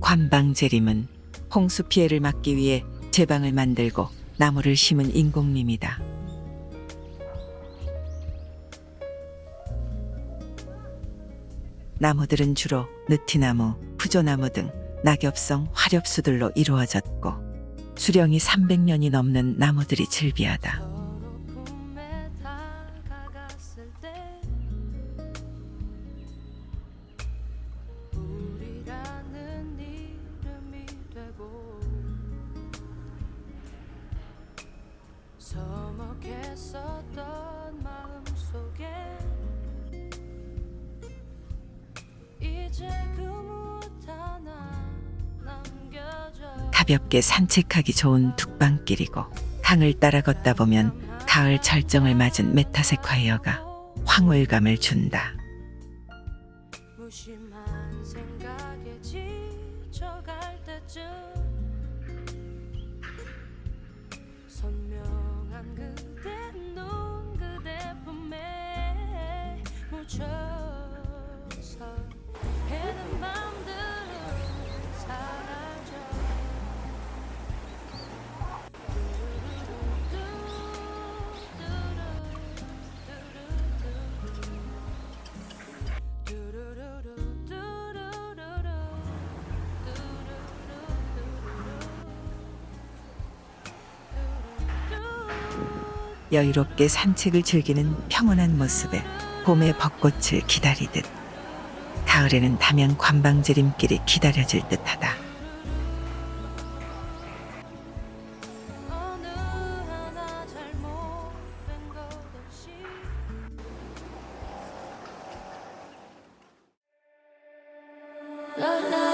관방재림은 홍수 피해를 막기 위해 제방을 만들고 나무를 심은 인공림이다. 나무들은 주로 느티나무, 푸조나무 등 낙엽성 화렵수들로 이루어졌고 수령이 300년이 넘는 나무들이 즐비하다. 서먹했었던 마음속에 이제 그 무엇 하나 남겨져. 가볍게 산책하기 좋은 둑방길이고 강을 따라 걷다 보면 가을 절정을 맞은 메타세콰이어가 황홀감을 준다. 무심한 생각에 지쳐갈 때쯤 선명한 그대 눈 그대 품에 묻혀서 해는 밤들은 사라져. 여유롭게 산책을 즐기는 평온한 모습에 봄의 벚꽃을 기다리듯 가을에는 담양 관방지림길이 기다려질 듯하다. 어느 하나 잘못된 것 없이 널